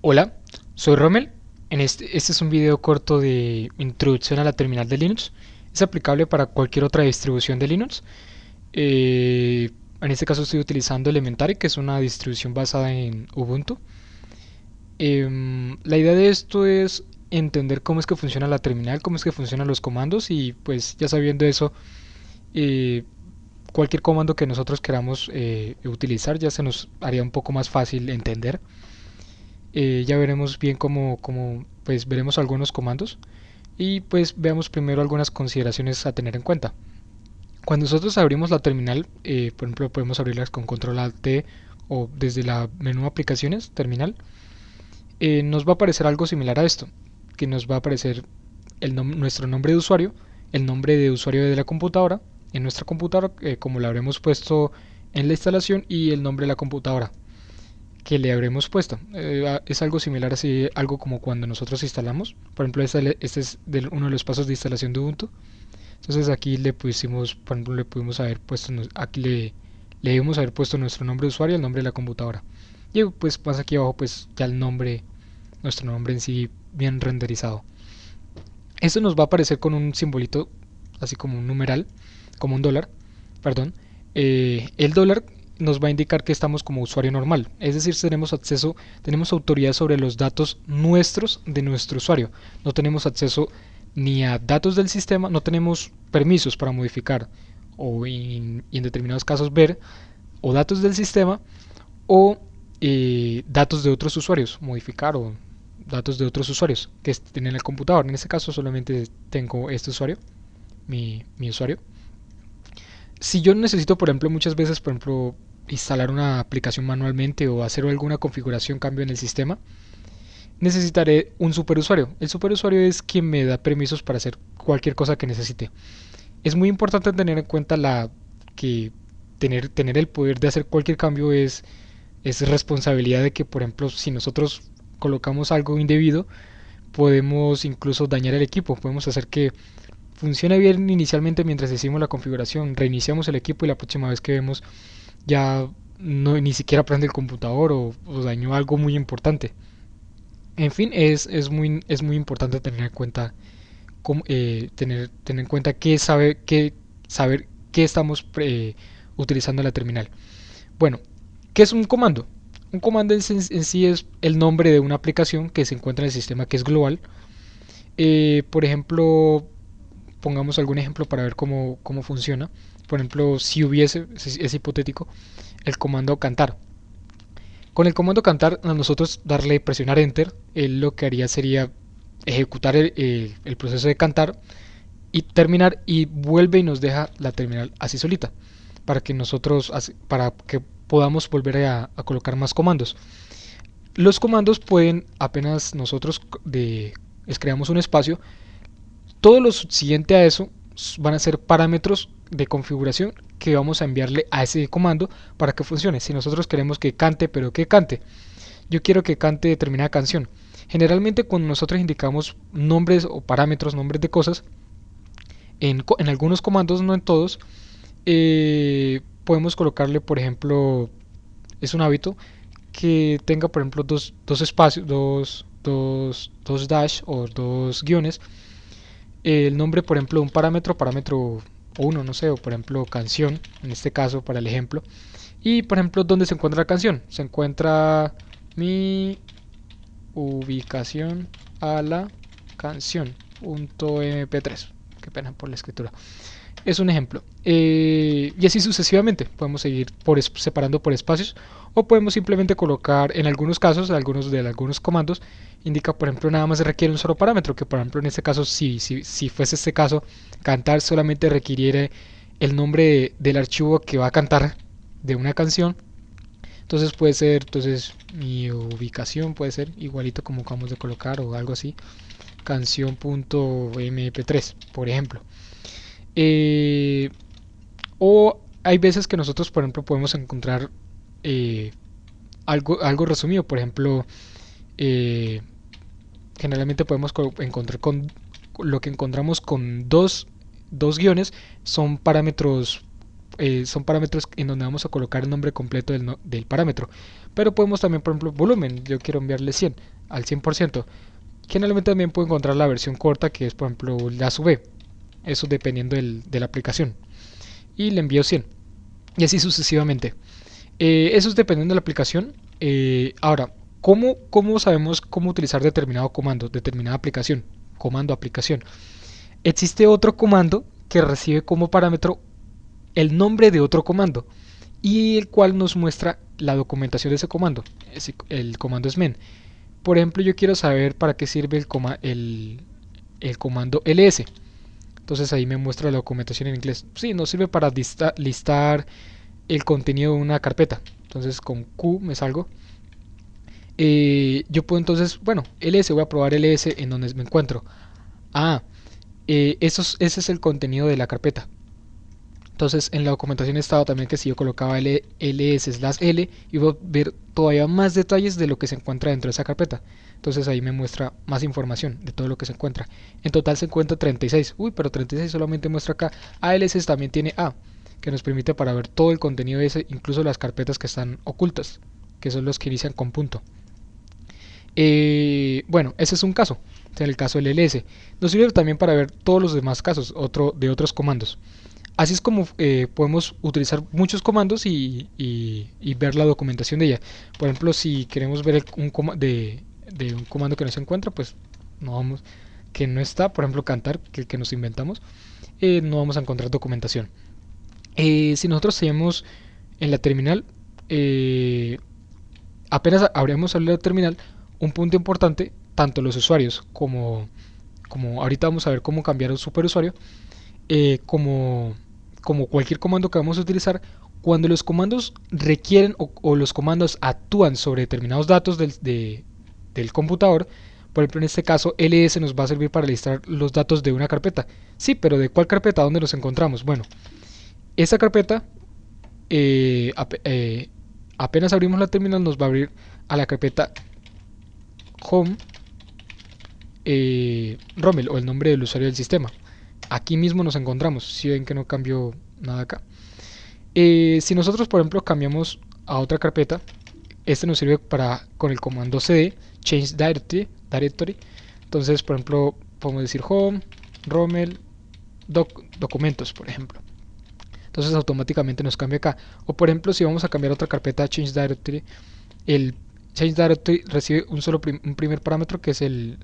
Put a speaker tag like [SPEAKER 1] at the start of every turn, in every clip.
[SPEAKER 1] Hola, soy Rommel. Este es un video corto de introducción a la terminal de Linux. Es aplicable para cualquier otra distribución de Linux. En este caso estoy utilizando Elementary, que es una distribución basada en Ubuntu. La idea de esto es entender cómo es que funciona la terminal, cómo es que funcionan los comandos y pues ya sabiendo eso, eh, cualquier comando que nosotros queramos utilizar ya se nos haría un poco más fácil entender. Ya veremos bien pues veremos algunos comandos y pues veamos primero algunas consideraciones a tener en cuenta. Cuando nosotros abrimos la terminal, por ejemplo, podemos abrirlas con control alt T o desde la menú aplicaciones terminal, nos va a aparecer algo similar a esto, que nos va a aparecer nuestro nombre de usuario, el nombre de usuario de la computadora, en nuestra computadora, como lo habremos puesto en la instalación, y el nombre de la computadora que le habremos puesto. Es algo similar así, algo como cuando nosotros instalamos. Por ejemplo, este es uno de los pasos de instalación de Ubuntu. Entonces aquí le pusimos, por ejemplo, le pudimos haber puesto, aquí le debemos haber puesto nuestro nombre de usuario y el nombre de la computadora. Y pues más aquí abajo pues ya el nombre, nuestro nombre en sí bien renderizado. Esto nos va a aparecer con un simbolito, así como un numeral, como un dólar, perdón. El dólar nos va a indicar que estamos como usuario normal, es decir, tenemos acceso, tenemos autoridad sobre los datos nuestros de nuestro usuario. No tenemos acceso ni a datos del sistema, no tenemos permisos para modificar y en determinados casos ver o datos del sistema o datos de otros usuarios, modificar o datos de otros usuarios que estén en el computador. En este caso solamente tengo este usuario, mi usuario. Si yo necesito, por ejemplo, muchas veces, por ejemplo, instalar una aplicación manualmente o hacer alguna configuración, cambio en el sistema, necesitaré un superusuario. El superusuario es quien me da permisos para hacer cualquier cosa que necesite. Es muy importante tener en cuenta que tener el poder de hacer cualquier cambio es responsabilidad de que, por ejemplo, si nosotros colocamos algo indebido, podemos incluso dañar el equipo, podemos hacer que funcione bien inicialmente mientras hicimos la configuración, reiniciamos el equipo y la próxima vez que vemos ya no, ni siquiera prende el computador o dañó algo muy importante. En fin, es muy importante tener en cuenta tener en cuenta saber qué estamos utilizando en la terminal. Bueno, ¿qué es un comando? Un comando en sí es el nombre de una aplicación que se encuentra en el sistema que es global. Por ejemplo, pongamos algún ejemplo para ver cómo funciona. Por ejemplo, si hubiese, es hipotético, el comando cantar. Con el comando cantar, a nosotros darle presionar enter, él lo que haría sería ejecutar el proceso de cantar y terminar y vuelve y nos deja la terminal así solita para que para que podamos volver a colocar más comandos. Los comandos pueden, apenas nosotros creamos un espacio, todo lo siguiente a eso van a ser parámetros de configuración que vamos a enviarle a ese comando para que funcione. Si nosotros queremos que cante, pero que cante, yo quiero que cante determinada canción. Generalmente cuando nosotros indicamos nombres o parámetros, nombres de cosas, en algunos comandos, no en todos, podemos colocarle, por ejemplo, es un hábito que tenga, por ejemplo, dos espacios, dos dash o dos guiones. El nombre, por ejemplo, un parámetro uno, no sé, o por ejemplo, canción, en este caso, para el ejemplo. Y, por ejemplo, ¿dónde se encuentra la canción? Se encuentra mi ubicación a la canción .mp3. Qué pena por la escritura. Es un ejemplo. Y así sucesivamente. Podemos seguir separando por espacios o podemos simplemente colocar en algunos casos, algunos comandos, indica por ejemplo nada más se requiere un solo parámetro, que por ejemplo en este caso si fuese este caso, cantar solamente requiriera el nombre del archivo que va a cantar de una canción. Entonces puede ser, entonces mi ubicación puede ser igualito como acabamos de colocar o algo así, canción.mp3 por ejemplo. Eh, o hay veces que nosotros, por ejemplo, podemos encontrar eh, algo resumido. Por ejemplo, eh, generalmente podemos encontrar con lo que encontramos con dos guiones son parámetros son parámetros en donde vamos a colocar el nombre completo del parámetro. Pero podemos también, por ejemplo, volumen. Yo quiero enviarle 100 al 100%. Generalmente también puedo encontrar la versión corta, que es, por ejemplo, la sub. Eso dependiendo de la aplicación. Y le envío 100. Y así sucesivamente. Eso es dependiendo de la aplicación. Ahora, ¿cómo sabemos cómo utilizar determinado comando, determinada aplicación? Comando, aplicación. Existe otro comando que recibe como parámetro el nombre de otro comando y el cual nos muestra la documentación de ese comando. El comando es men. Por ejemplo, yo quiero saber para qué sirve el comando ls. Entonces ahí me muestra la documentación en inglés. Sí, nos sirve para listar el contenido de una carpeta. Entonces con Q me salgo. Yo puedo entonces, bueno, ls, voy a probar ls en donde me encuentro. Ese es el contenido de la carpeta. Entonces en la documentación he estado también que si yo colocaba ls/l iba a ver todavía más detalles de lo que se encuentra dentro de esa carpeta. Entonces ahí me muestra más información de todo lo que se encuentra. En total se encuentra 36. Uy, pero 36 solamente muestra acá. ALS también tiene A, que nos permite para ver todo el contenido de ese, incluso las carpetas que están ocultas, que son los que inician con punto. Bueno, ese es un caso, en el caso del ls. Nos sirve también para ver todos los demás casos de otros comandos. Así es como podemos utilizar muchos comandos y ver la documentación de ella. Por ejemplo, si queremos ver de un comando que no se encuentra, pues no vamos, que no está, por ejemplo cantar, que nos inventamos, no vamos a encontrar documentación. Si nosotros seguimos en la terminal, apenas abrimos la terminal, un punto importante, tanto los usuarios como ahorita vamos a ver cómo cambiar un superusuario, como cualquier comando que vamos a utilizar, cuando los comandos requieren o los comandos actúan sobre determinados datos del computador, por ejemplo en este caso ls nos va a servir para listar los datos de una carpeta. Sí, pero ¿de cuál carpeta? ¿Dónde nos encontramos? Bueno, esta carpeta, apenas abrimos la terminal, nos va a abrir a la carpeta home Rommel, o el nombre del usuario del sistema. Aquí mismo nos encontramos, si ven que no cambió nada acá. Si nosotros por ejemplo cambiamos a otra carpeta, este nos sirve con el comando cd, change directory. Entonces por ejemplo podemos decir home, rommel, documentos por ejemplo. Entonces automáticamente nos cambia acá. O por ejemplo si vamos a cambiar a otra carpeta change directory, el change directory recibe un primer parámetro que es el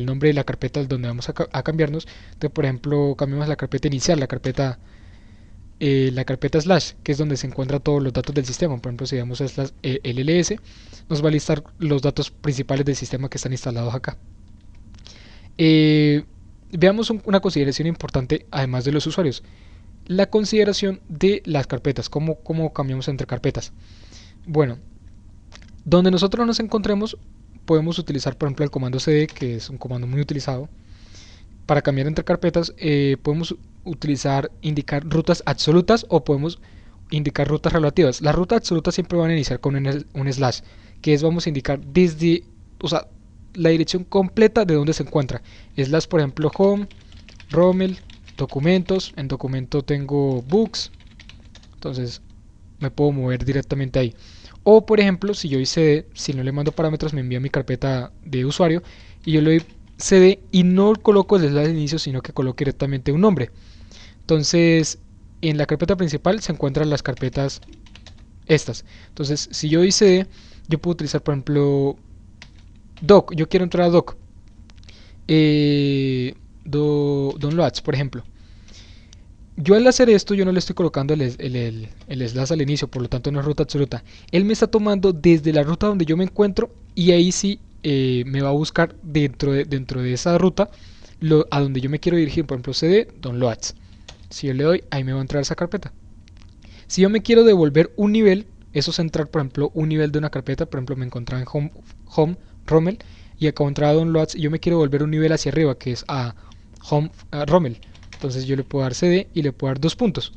[SPEAKER 1] nombre de la carpeta donde vamos a cambiarnos. Entonces por ejemplo cambiamos la carpeta inicial, la carpeta slash, que es donde se encuentran todos los datos del sistema. Por ejemplo si damos slash, ls, nos va a listar los datos principales del sistema que están instalados acá. Veamos una consideración importante además de los usuarios, la consideración de las carpetas. ¿Cómo cambiamos entre carpetas? Bueno, donde nosotros nos encontremos podemos utilizar por ejemplo el comando cd, que es un comando muy utilizado para cambiar entre carpetas. Podemos indicar rutas absolutas o podemos indicar rutas relativas. Las rutas absolutas siempre van a iniciar con un slash, que es vamos a indicar desde, o sea, la dirección completa de donde se encuentra. Slash por ejemplo home, rommel, documentos, en documento tengo books, entonces me puedo mover directamente ahí. O por ejemplo si yo doy cd, si no le mando parámetros me envía mi carpeta de usuario y yo le doy cd y no coloco el slash de inicio, sino que coloco directamente un nombre. Entonces en la carpeta principal se encuentran las carpetas estas. Entonces si yo doy cd, yo puedo utilizar por ejemplo doc, yo quiero entrar a doc, downloads por ejemplo. Yo al hacer esto yo no le estoy colocando el slash al inicio, por lo tanto no es ruta absoluta. Él me está tomando desde la ruta donde yo me encuentro y ahí sí me va a buscar dentro de esa ruta a donde yo me quiero dirigir. Por ejemplo cd downloads, si yo le doy ahí me va a entrar esa carpeta. Si yo me quiero devolver un nivel, eso es entrar por ejemplo un nivel de una carpeta. Por ejemplo me encontraba en home rommel y acabo de entrar a downloads y yo me quiero devolver un nivel hacia arriba, que es a home rommel. Entonces yo le puedo dar cd y le puedo dar 2 puntos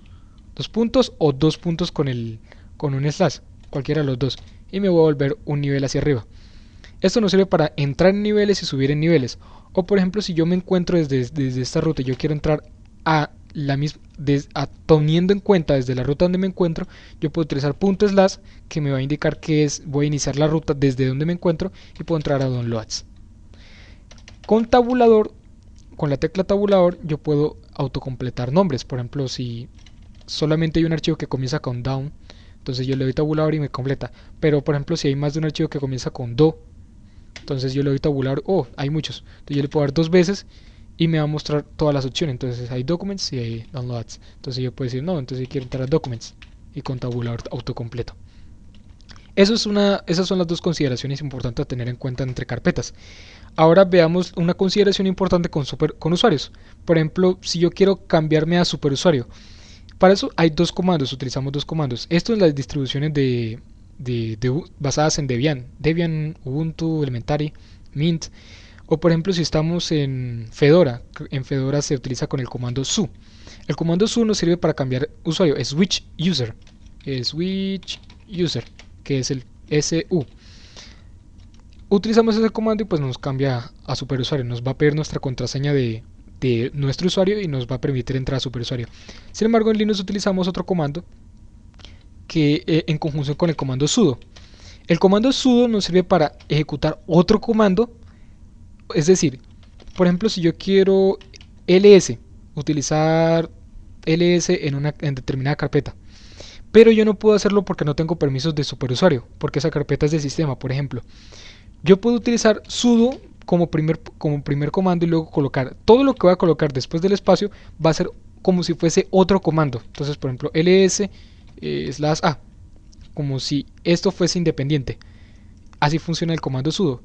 [SPEAKER 1] o 2 puntos con un slash, cualquiera de los dos, y me voy a volver un nivel hacia arriba. Esto nos sirve para entrar en niveles y subir en niveles. O por ejemplo si yo me encuentro desde esta ruta y yo quiero entrar a teniendo en cuenta desde la ruta donde me encuentro, yo puedo utilizar punto slash que me va a indicar voy a iniciar la ruta desde donde me encuentro y puedo entrar a downloads. Con tabulador, con la tecla tabulador, yo puedo autocompletar nombres. Por ejemplo, si solamente hay un archivo que comienza con down, entonces yo le doy tabulador y me completa. Pero por ejemplo, si hay más de un archivo que comienza con do, entonces yo le doy tabulador. Oh, hay muchos. Entonces yo le puedo dar dos veces y me va a mostrar todas las opciones. Entonces hay documents y hay downloads. Entonces yo puedo decir no, entonces yo quiero entrar a documents y con tabulador autocompleto. Esas son las dos consideraciones importantes a tener en cuenta entre carpetas. Ahora veamos una consideración importante con usuarios. Por ejemplo, si yo quiero cambiarme a superusuario, para eso hay dos comandos, utilizamos dos comandos. Esto en las distribuciones basadas en Debian, Ubuntu, Elementary, Mint. O por ejemplo si estamos en Fedora se utiliza con el comando su. El comando su nos sirve para cambiar usuario, switch user, que es el su. Utilizamos ese comando y pues nos cambia a superusuario, nos va a pedir nuestra contraseña de nuestro usuario y nos va a permitir entrar a superusuario. Sin embargo, en Linux utilizamos otro comando que en conjunción con el comando sudo. El comando sudo nos sirve para ejecutar otro comando, es decir, por ejemplo, si yo quiero utilizar ls en determinada carpeta, pero yo no puedo hacerlo porque no tengo permisos de superusuario, porque esa carpeta es de sistema, por ejemplo. Yo puedo utilizar sudo como primer comando y luego colocar todo lo que voy a colocar después del espacio va a ser como si fuese otro comando. Entonces, por ejemplo, ls /a, como si esto fuese independiente. Así funciona el comando sudo.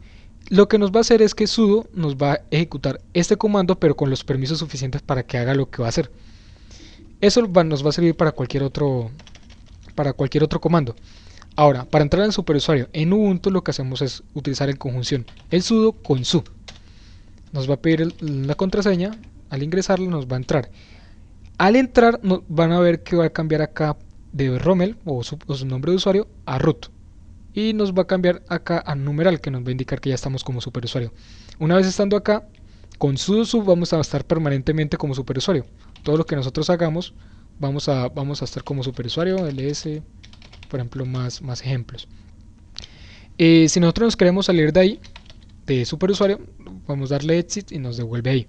[SPEAKER 1] Lo que nos va a hacer es que sudo nos va a ejecutar este comando, pero con los permisos suficientes para que haga lo que va a hacer. Eso nos va a servir para cualquier otro comando. Ahora, para entrar en superusuario en Ubuntu lo que hacemos es utilizar en conjunción el sudo con su. Nos va a pedir la contraseña, al ingresarla nos va a entrar. Al entrar van a ver que va a cambiar acá de Rommel o su nombre de usuario a root. Y nos va a cambiar acá a numeral, que nos va a indicar que ya estamos como superusuario. Una vez estando acá, con sudo sub vamos a estar permanentemente como superusuario. Todo lo que nosotros hagamos vamos a estar como superusuario, ls, por ejemplo, más ejemplos. Si nosotros nos queremos salir de ahí, de superusuario, vamos a darle exit y nos devuelve ahí.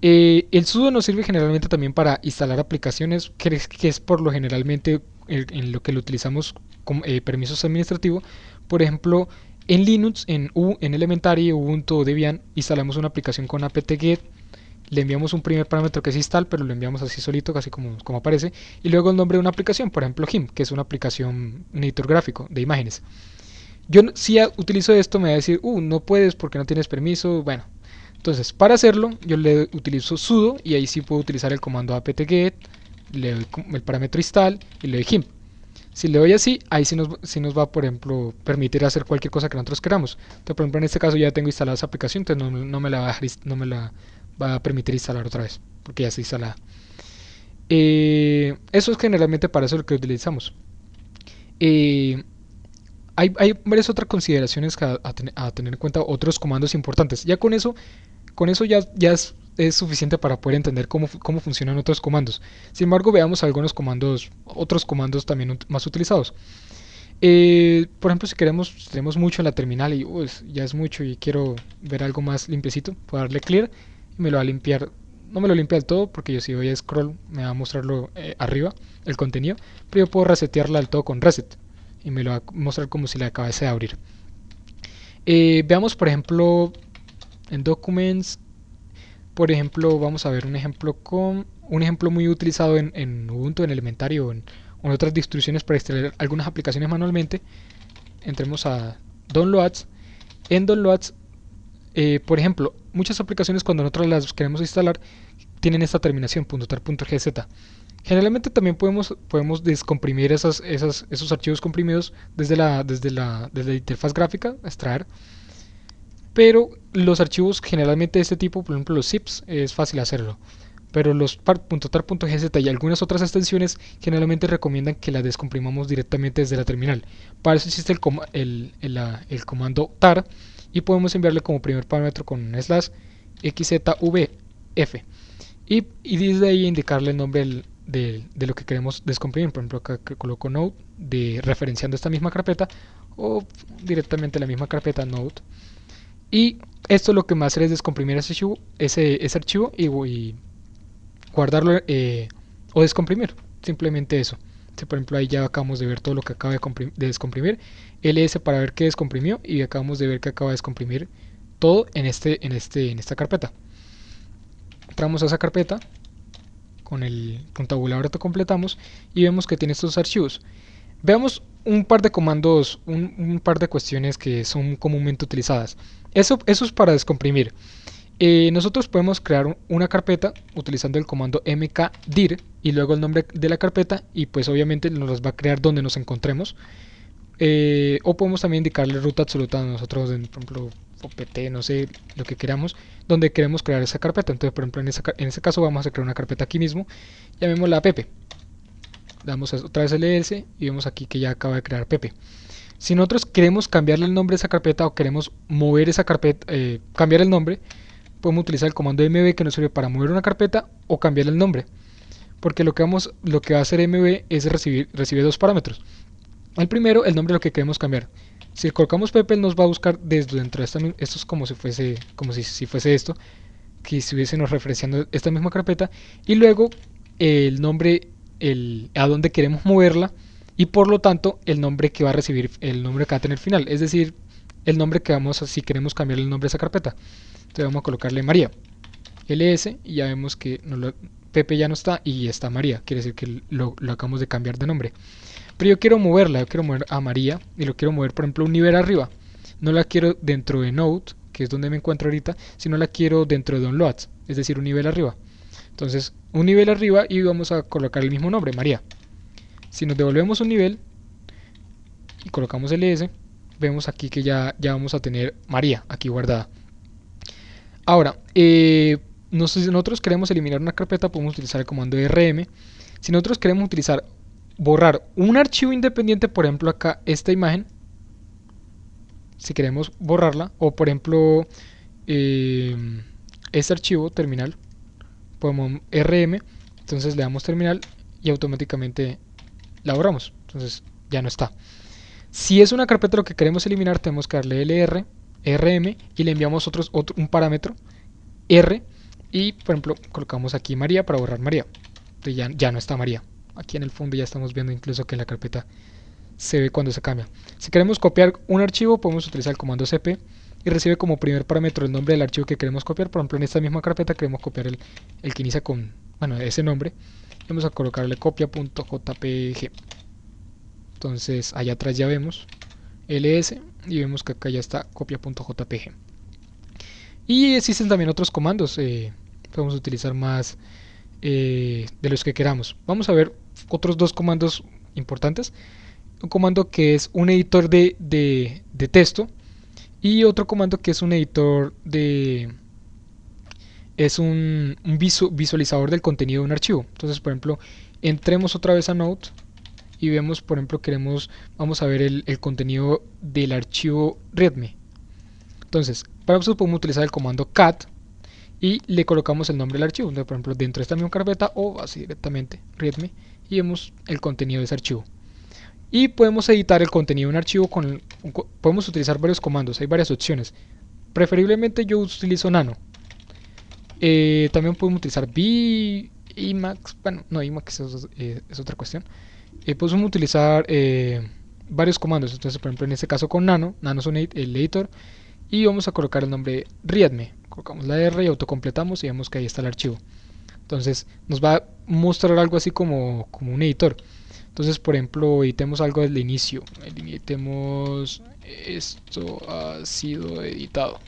[SPEAKER 1] El sudo nos sirve generalmente también para instalar aplicaciones, que es por lo generalmente en lo que lo utilizamos como permisos administrativos. Por ejemplo, en Linux, en Elementary, Ubuntu o Debian, instalamos una aplicación con apt-get, le enviamos un primer parámetro que es install, pero lo enviamos así solito, casi como aparece, y luego el nombre de una aplicación, por ejemplo GIMP, que es una aplicación, un editor gráfico de imágenes. Yo si utilizo esto me va a decir, no puedes porque no tienes permiso, bueno. Entonces, para hacerlo, yo le utilizo sudo y ahí sí puedo utilizar el comando apt-get, le doy el parámetro install y le doy GIMP. Si le doy así, ahí sí nos va, por ejemplo, permitir hacer cualquier cosa que nosotros queramos. Entonces, por ejemplo, en este caso ya tengo instalada esa aplicación, entonces no me la va a permitir instalar otra vez, porque ya está instalada. Eso es generalmente para eso lo que utilizamos. Hay varias otras consideraciones a tener en cuenta, otros comandos importantes. Ya con eso ya es suficiente para poder entender cómo funcionan otros comandos. Sin embargo, veamos otros comandos también más utilizados. Por ejemplo, si tenemos mucho en la terminal y ya es mucho y quiero ver algo más limpiecito, puedo darle clear y me lo va a limpiar. No me lo limpia del todo porque yo si voy a scroll me va a mostrarlo arriba, el contenido, pero yo puedo resetearla del todo con reset y me lo va a mostrar como si la acabase de abrir. Veamos por ejemplo en Documents, por ejemplo vamos a ver un ejemplo muy utilizado en Ubuntu, en Elementary o en otras distribuciones para extraer algunas aplicaciones manualmente. Entremos a Downloads. En Downloads, por ejemplo, muchas aplicaciones cuando nosotros las queremos instalar tienen esta terminación .tar.gz. Generalmente también podemos descomprimir esos archivos comprimidos desde la interfaz gráfica, extraer. Pero los archivos generalmente de este tipo, por ejemplo los zips, es fácil hacerlo. Pero los .tar.gz y algunas otras extensiones generalmente recomiendan que las descomprimamos directamente desde la terminal. Para eso existe el comando tar y podemos enviarle como primer parámetro con /xzvf. y desde ahí indicarle el nombre de lo que queremos descomprimir. Por ejemplo, acá coloco node de referenciando esta misma carpeta, o directamente la misma carpeta node. Y esto lo que va a hacer es descomprimir ese archivo y guardarlo, o descomprimir, simplemente eso. Si por ejemplo ahí ya acabamos de ver todo lo que acaba de descomprimir, ls para ver qué descomprimió, y acabamos de ver que acaba de descomprimir todo en esta carpeta. Entramos a esa carpeta, con tabulador completamos y vemos que tiene estos archivos. Veamos un par de comandos, un par de cuestiones que son comúnmente utilizadas. Eso es para descomprimir. Nosotros podemos crear una carpeta utilizando el comando mkdir y luego el nombre de la carpeta, y pues obviamente nos las va a crear donde nos encontremos. O podemos también indicarle ruta absoluta a nosotros, por ejemplo, opt, no sé, lo que queramos, donde queremos crear esa carpeta. Entonces, por ejemplo, en ese caso vamos a crear una carpeta aquí mismo, llamémosla app. Damos otra vez ls y vemos aquí que ya acaba de crear app. Si nosotros queremos cambiarle el nombre a esa carpeta, o queremos mover esa carpeta, cambiar el nombre, podemos utilizar el comando mv, que nos sirve para mover una carpeta o cambiarle el nombre. Porque lo que va a hacer mv es recibir dos parámetros. El primero, el nombre de lo que queremos cambiar. Si colocamos Pepe, nos va a buscar desde dentro de esto es como si fuese esto, que estuviésemos referenciando esta misma carpeta, y luego el nombre, a dónde queremos moverla, y por lo tanto el nombre que va a recibir, el nombre que va a tener final, es decir, el nombre que vamos a, si queremos cambiar el nombre de esa carpeta. Entonces vamos a colocarle María, ls, y ya vemos que Pepe ya no está y está María, quiere decir que lo acabamos de cambiar de nombre. Pero yo quiero moverla, yo quiero mover a María, y lo quiero mover, por ejemplo, un nivel arriba. No la quiero dentro de Node, que es donde me encuentro ahorita, sino la quiero dentro de Downloads, es decir, un nivel arriba. Entonces, un nivel arriba, y vamos a colocar el mismo nombre, María. Si nos devolvemos un nivel y colocamos ls, vemos aquí que ya vamos a tener María aquí guardada. Ahora, si nosotros queremos eliminar una carpeta, podemos utilizar el comando rm. Si nosotros queremos borrar un archivo independiente, por ejemplo acá esta imagen, si queremos borrarla, o por ejemplo este archivo terminal, podemos rm, entonces le damos terminal y automáticamente la borramos, entonces ya no está. Si es una carpeta lo que queremos eliminar, tenemos que darle lr, rm, y le enviamos un parámetro r, y por ejemplo colocamos aquí María para borrar María. Entonces ya no está María. Aquí en el fondo ya estamos viendo incluso que la carpeta se ve cuando se cambia. Si queremos copiar un archivo, podemos utilizar el comando cp, y recibe como primer parámetro el nombre del archivo que queremos copiar. Por ejemplo, en esta misma carpeta queremos copiar el que inicia con, bueno, ese nombre. Vamos a colocarle copia.jpg. Entonces allá atrás ya vemos ls, y vemos que acá ya está copia.jpg. Y existen también otros comandos, podemos utilizar más de los que queramos. Vamos a ver otros dos comandos importantes. Un comando que es un editor de texto, y otro comando que es un editor es un visualizador del contenido de un archivo. Entonces, por ejemplo, entremos otra vez a Node y vemos, por ejemplo, vamos a ver el contenido del archivo readme. Entonces, para eso podemos utilizar el comando cat y le colocamos el nombre del archivo. Entonces, por ejemplo, dentro de esta misma carpeta, o así directamente readme, y vemos el contenido de ese archivo. Y podemos editar el contenido de un archivo podemos utilizar varios comandos, hay varias opciones. Preferiblemente yo utilizo nano. También podemos utilizar Emacs, bueno, no, Emacs es otra cuestión. Podemos utilizar varios comandos. Entonces, por ejemplo, en este caso con nano es el editor, y vamos a colocar el nombre readme, colocamos la R y autocompletamos, y vemos que ahí está el archivo. Entonces nos va a mostrar algo así como un editor. Entonces, por ejemplo, editemos algo desde el inicio. Editemos esto ha sido editado.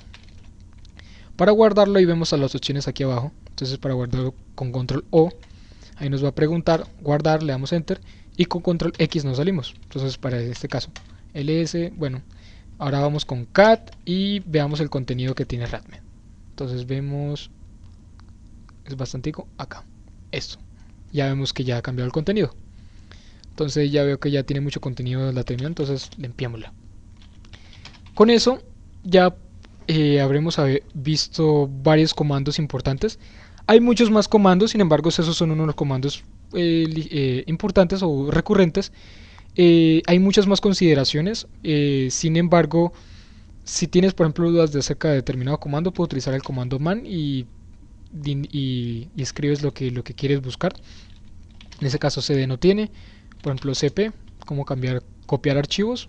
[SPEAKER 1] Para guardarlo, ahí vemos a las opciones aquí abajo. Entonces, para guardarlo con control O, ahí nos va a preguntar guardar, le damos enter, y con control X nos salimos. Entonces, para este caso, ls, bueno, ahora vamos con cat y veamos el contenido que tiene readme. Entonces vemos, es bastante acá, esto. Ya vemos que ya ha cambiado el contenido. Entonces ya veo que ya tiene mucho contenido la terminal, entonces limpiémosla. Con eso ya habremos visto varios comandos importantes. Hay muchos más comandos, sin embargo, esos son unos comandos importantes o recurrentes. Hay muchas más consideraciones, sin embargo, si tienes, por ejemplo, dudas de acerca de determinado comando, puedes utilizar el comando man y escribes lo que quieres buscar. En ese caso cd no tiene, por ejemplo cp, cómo cambiar, copiar archivos,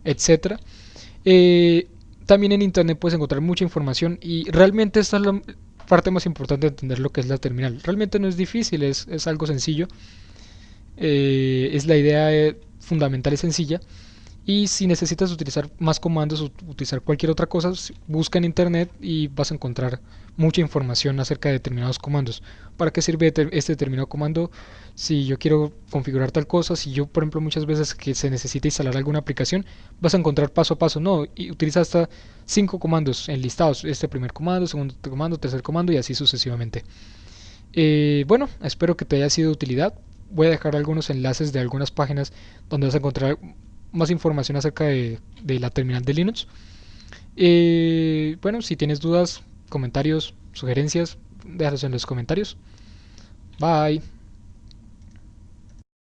[SPEAKER 1] etcétera. Eh, También en internet puedes encontrar mucha información y realmente esta es la parte más importante de entender lo que es la terminal. Realmente no es difícil, es algo sencillo. Es la idea fundamental y sencilla. Y si necesitas utilizar más comandos o utilizar cualquier otra cosa, busca en internet y vas a encontrar mucha información acerca de determinados comandos. ¿Para qué sirve este determinado comando? Si yo quiero configurar tal cosa, si yo, por ejemplo, muchas veces que se necesita instalar alguna aplicación, vas a encontrar paso a paso. No, y utiliza hasta 5 comandos enlistados. Este primer comando, segundo comando, tercer comando y así sucesivamente. Bueno, espero que te haya sido de utilidad. Voy a dejar algunos enlaces de algunas páginas donde vas a encontrar más información acerca de la terminal de Linux. Bueno, si tienes dudas, comentarios, sugerencias, déjalos en los comentarios. Bye.